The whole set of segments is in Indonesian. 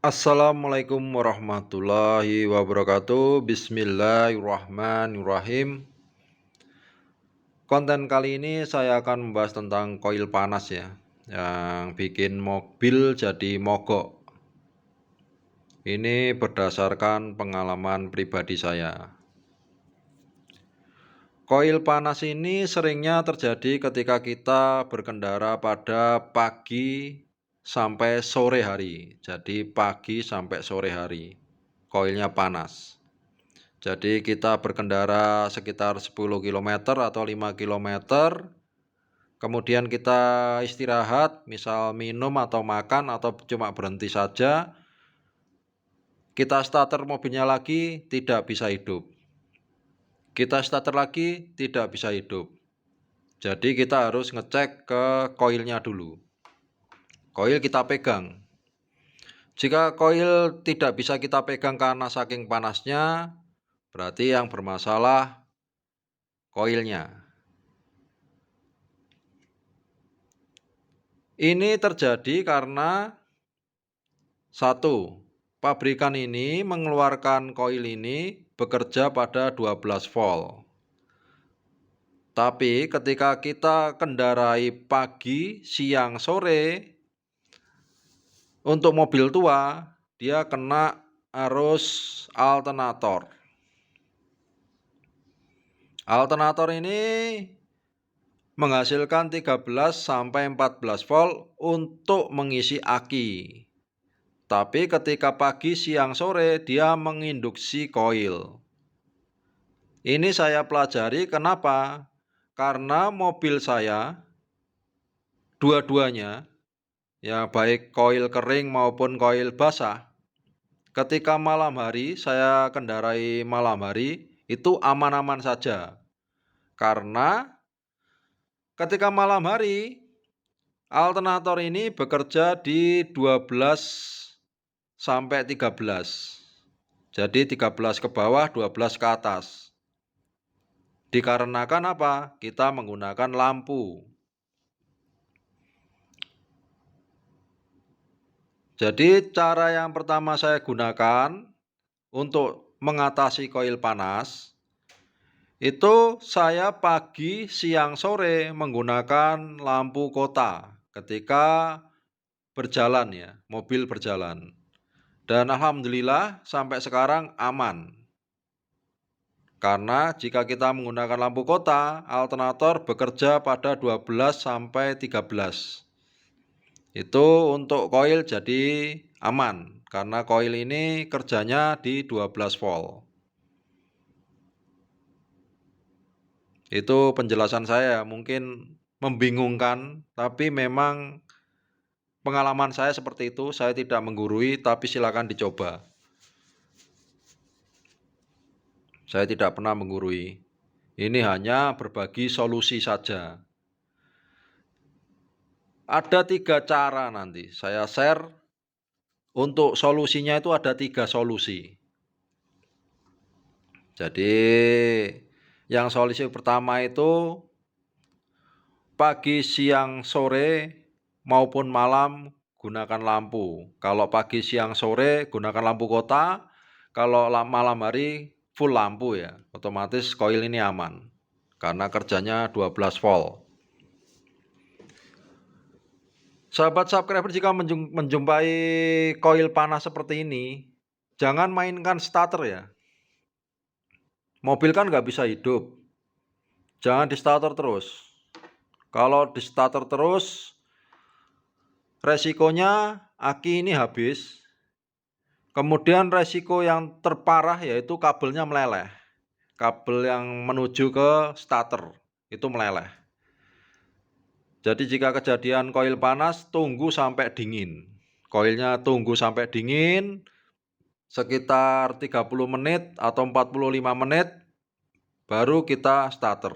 Assalamualaikum warahmatullahi wabarakatuh. Bismillahirrahmanirrahim. Konten kali ini saya akan membahas tentang koil panas ya, yang bikin mobil jadi mogok. Ini berdasarkan pengalaman pribadi saya. Koil panas ini seringnya terjadi ketika kita berkendara pada pagi sampai sore hari. Jadi pagi sampai sore hari, koilnya panas. Jadi kita berkendara sekitar 10 km atau 5 km, kemudian kita istirahat, misal minum atau makan atau cuma berhenti saja, kita starter mobilnya lagi tidak bisa hidup. Kita starter lagi tidak bisa hidup. Jadi kita harus ngecek ke koilnya dulu. Koil kita pegang. Jika koil tidak bisa kita pegang karena saking panasnya, berarti yang bermasalah koilnya. Ini terjadi karena satu, pabrikan ini mengeluarkan koil ini bekerja pada 12 volt. Tapi ketika kita kendarai pagi, siang, sore, untuk mobil tua, dia kena arus alternator. Alternator ini menghasilkan 13 sampai 14 volt untuk mengisi aki. Tapi ketika pagi, siang, sore dia menginduksi koil. Ini saya pelajari kenapa? Karena mobil saya dua-duanya, ya baik koil kering maupun koil basah, ketika malam hari saya kendarai malam hari itu aman-aman saja. Karena ketika malam hari alternator ini bekerja di 12 sampai 13. Jadi 13 ke bawah, 12 ke atas. Dikarenakan apa? Kita menggunakan lampu. Jadi cara yang pertama saya gunakan untuk mengatasi koil panas, itu saya pagi, siang, sore menggunakan lampu kota ketika berjalan ya, mobil berjalan. Dan alhamdulillah sampai sekarang aman. Karena jika kita menggunakan lampu kota, alternator bekerja pada 12 sampai 13. Itu untuk koil jadi aman karena koil ini kerjanya di 12 volt. Itu penjelasan saya, mungkin membingungkan, tapi memang pengalaman saya seperti itu. Saya tidak menggurui, tapi silakan dicoba. Saya tidak pernah menggurui. Ini hanya berbagi solusi saja. Ada 3 cara nanti saya share. Untuk solusinya itu ada 3 solusi. Jadi yang solusi pertama itu pagi, siang, sore maupun malam gunakan lampu. Kalau pagi, siang, sore gunakan lampu kota. Kalau malam hari full lampu ya, otomatis koil ini aman karena kerjanya 12 volt. Sahabat subscriber, jika menjumpai koil panas seperti ini, jangan mainkan starter ya. Mobil kan nggak bisa hidup. Jangan di starter terus. Kalau di starter terus, resikonya aki ini habis. Kemudian resiko yang terparah yaitu kabelnya meleleh. Kabel yang menuju ke starter itu meleleh. Jadi jika kejadian koil panas, tunggu sampai dingin. Koilnya tunggu sampai dingin, sekitar 30 menit atau 45 menit, baru kita starter.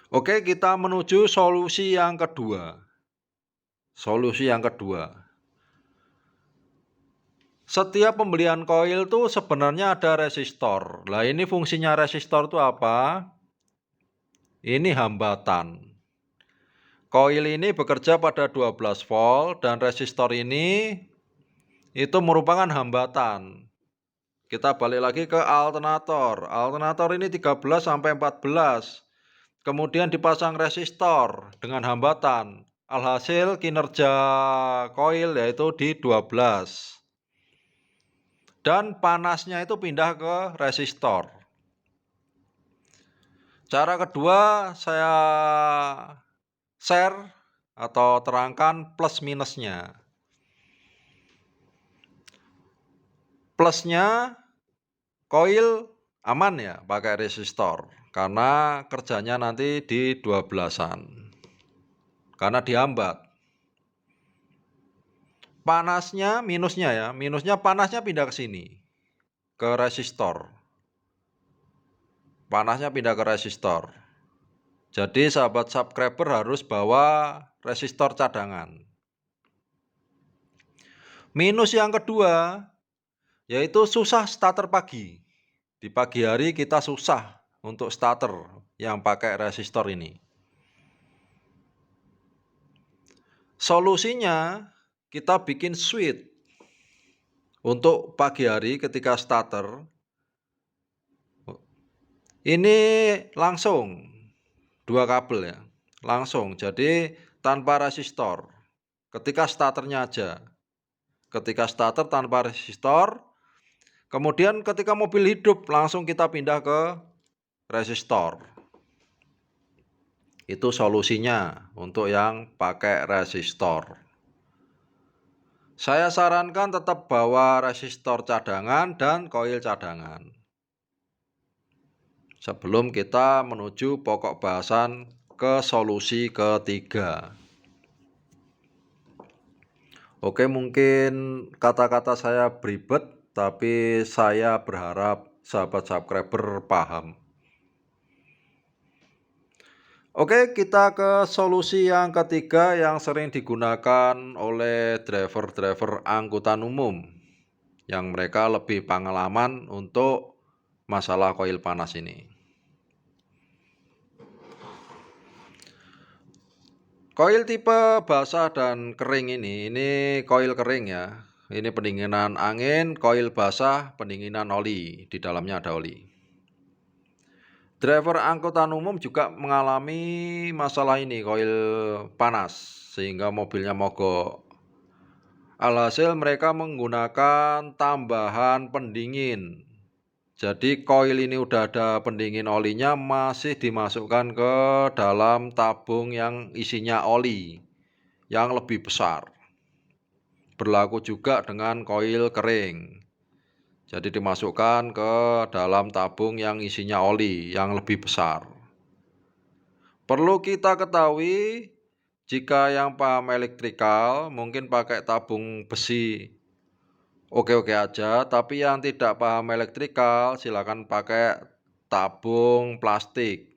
Oke, kita menuju solusi yang kedua. Solusi yang kedua. Setiap pembelian koil tuh sebenarnya ada resistor. Lah ini fungsinya resistor itu apa? Ini hambatan. Koil ini bekerja pada 12 volt dan resistor ini itu merupakan hambatan. Kita balik lagi ke alternator. Alternator ini 13 sampai 14. Kemudian dipasang resistor dengan hambatan. Alhasil kinerja koil yaitu di 12. Dan panasnya itu pindah ke resistor. Cara kedua saya share atau terangkan plus minusnya. Plusnya koil aman ya pakai resistor karena kerjanya nanti di 12-an. Karena dihambat. Panasnya minusnya ya, panasnya pindah ke sini. Ke resistor. Panasnya pindah ke resistor. Jadi sahabat subscriber harus bawa resistor cadangan. Minus yang kedua yaitu susah starter pagi. Di pagi hari kita susah untuk starter yang pakai resistor ini. Solusinya kita bikin switch untuk pagi hari ketika starter. Ini langsung 2 kabel ya, langsung. Jadi tanpa resistor. Ketika starternya aja. Ketika starter tanpa resistor. Kemudian ketika mobil hidup langsung kita pindah ke resistor. Itu solusinya untuk yang pakai resistor. Saya sarankan tetap bawa resistor cadangan dan koil cadangan. Sebelum kita menuju pokok bahasan ke solusi ketiga. Oke, mungkin kata-kata saya beribet, tapi saya berharap sahabat subscriber paham. Oke, kita ke solusi yang ketiga yang sering digunakan oleh driver-driver angkutan umum yang mereka lebih pengalaman untuk masalah koil panas ini. Koil tipe basah dan kering ini koil kering ya. Ini pendinginan angin, koil basah pendinginan oli, di dalamnya ada oli. Driver angkutan umum juga mengalami masalah ini, koil panas, sehingga mobilnya mogok. Alhasil mereka menggunakan tambahan pendingin. Jadi koil ini udah ada pendingin olinya, masih dimasukkan ke dalam tabung yang isinya oli yang lebih besar. Berlaku juga dengan koil kering. Jadi dimasukkan ke dalam tabung yang isinya oli yang lebih besar. Perlu kita ketahui, jika yang paham elektrikal mungkin pakai tabung besi oke-oke aja, tapi yang tidak paham elektrikal silakan pakai tabung plastik.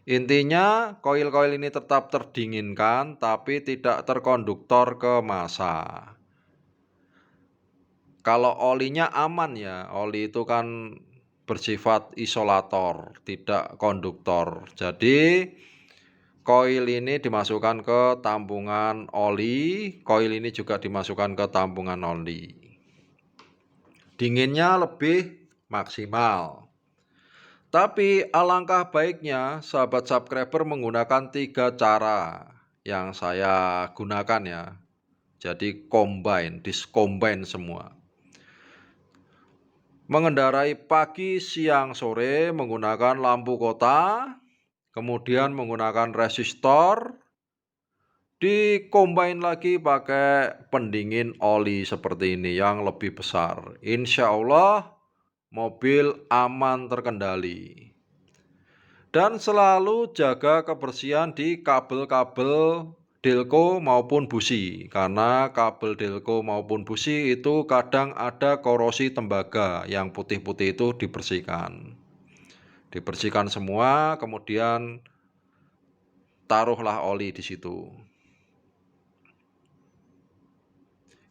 Intinya koil-koil ini tetap terdinginkan tapi tidak terkonduktor ke massa. Kalau olinya aman ya, oli itu kan bersifat isolator, tidak konduktor. Jadi koil ini dimasukkan ke tambungan oli, koil ini juga dimasukkan ke tambungan oli. Dinginnya lebih maksimal. Tapi alangkah baiknya sahabat subscriber menggunakan 3 cara yang saya gunakan ya. Jadi discombine semua. Mengendarai pagi, siang, sore menggunakan lampu kota, kemudian menggunakan resistor, di-combine lagi pakai pendingin oli seperti ini yang lebih besar. Insya Allah mobil aman terkendali. Dan selalu jaga kebersihan di kabel-kabel delco maupun busi, karena kabel delco maupun busi itu kadang ada korosi tembaga. Yang putih-putih itu dibersihkan semua, kemudian taruhlah oli di situ.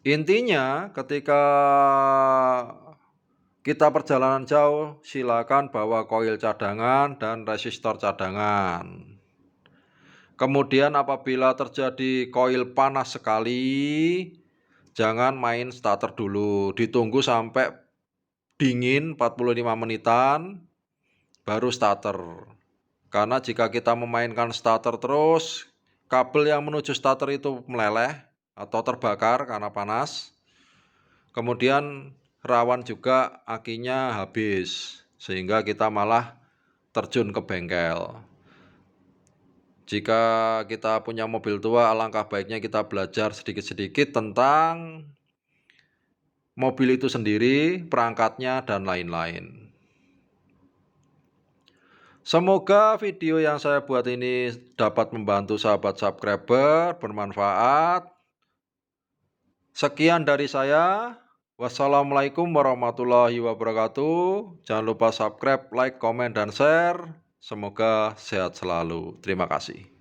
Intinya ketika kita perjalanan jauh, silakan bawa koil cadangan dan resistor cadangan. Kemudian apabila terjadi koil panas sekali, jangan main starter dulu, ditunggu sampai dingin 45 menitan baru starter. Karena jika kita memainkan starter terus, kabel yang menuju starter itu meleleh atau terbakar karena panas. Kemudian rawan juga akinya habis, sehingga kita malah terjun ke bengkel. Jika kita punya mobil tua, alangkah baiknya kita belajar sedikit-sedikit tentang mobil itu sendiri, perangkatnya, dan lain-lain. Semoga video yang saya buat ini dapat membantu sahabat subscriber, bermanfaat. Sekian dari saya. Wassalamualaikum warahmatullahi wabarakatuh. Jangan lupa subscribe, like, komen, dan share. Semoga sehat selalu. Terima kasih.